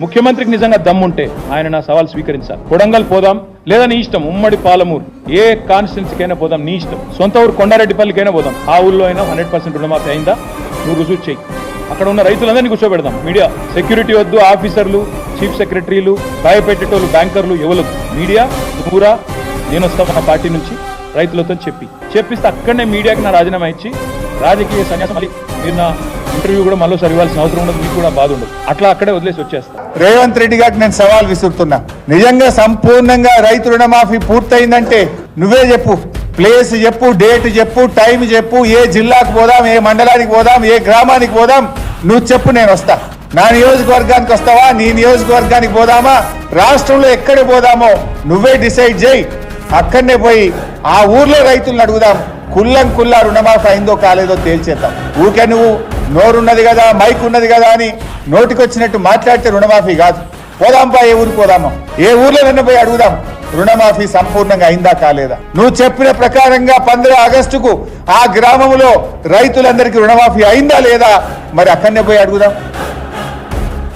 ముఖ్యమంత్రికి నిజంగా దమ్ముంటే ఆయన నా సవాల్ స్వీకరించాలి. కొడంగల్ పోదాం లేదా నీ ఇష్టం, ఉమ్మడి పాలమూరు ఏ కాన్స్టిట్యున్సీకైనా పోదాం నీ ఇష్టం, సొంత ఊరు కొండారెడ్డిపల్లికైనా పోదాం, ఆ ఊళ్ళో అయినా 100% రుణమాఫీ అయిందా నువ్వు రుజువు చేయి. అక్కడ ఉన్న రైతులందరినీ కూర్చోబెడదాం. మీడియా సెక్యూరిటీ వద్దు, ఆఫీసర్లు, చీఫ్ సెక్రటరీలు, భయపెట్టేటోళ్ళు, బ్యాంకర్లు ఎవరు. మీడియా ఊరా నేను వస్తాం మా పార్టీ నుంచి రైతులతో చెప్పిస్తే అక్కడనే మీడియాకి నా రాజీనామా ఇచ్చి రాజకీయ సన్యాసం, మళ్ళీ మీరు నా ఇంటర్వ్యూ కూడా మళ్ళీసారి ఇవ్వాల్సిన అవసరం ఉండదు, మీకు కూడా బాధ ఉండదు, అట్లా అక్కడే వదిలేసి వచ్చేస్తా. రేవంత్ రెడ్డి గారికి నేను సవాల్ విసురుతున్నా, నిజంగా సంపూర్ణంగా రైతు రుణమాఫీ పూర్తయిందంటే నువ్వే చెప్పు, ప్లేస్ చెప్పు, డేట్ చెప్పు, టైం చెప్పు, ఏ జిల్లాకు పోదాం, ఏ మండలానికి పోదాం, ఏ గ్రామానికి పోదాం, నువ్వు చెప్పు, నేను వస్తా. నా నియోజకవర్గానికి వస్తావా, నీ నియోజకవర్గానికి పోదామా, రాష్ట్రంలో ఎక్కడ పోదామో నువ్వే డిసైడ్ చేయి. అక్కడనే పోయి ఆ ఊర్లో రైతులను అడుగుదాం, కుల్లా రుణమాఫీ అయిందో కాలేదో తేల్చేద్దాం. ఊకే నువ్వు నోరున్నది కదా, మైక్ ఉన్నది కదా అని నోటికొచ్చినట్టు మాట్లాడితే రుణమాఫీ కాదు. పోదాంపా, ఏ ఊరికి పోదామో, ఏ ఊర్లో పోయి అడుగుదాం రుణమాఫీ సంపూర్ణంగా అయిందా కాలేదా. నువ్వు చెప్పిన ప్రకారంగా 15 ఆగస్టుకు ఆ గ్రామంలో రైతులందరికీ రుణమాఫీ అయిందా లేదా, మరి అక్కడనే పోయి అడుగుదాం.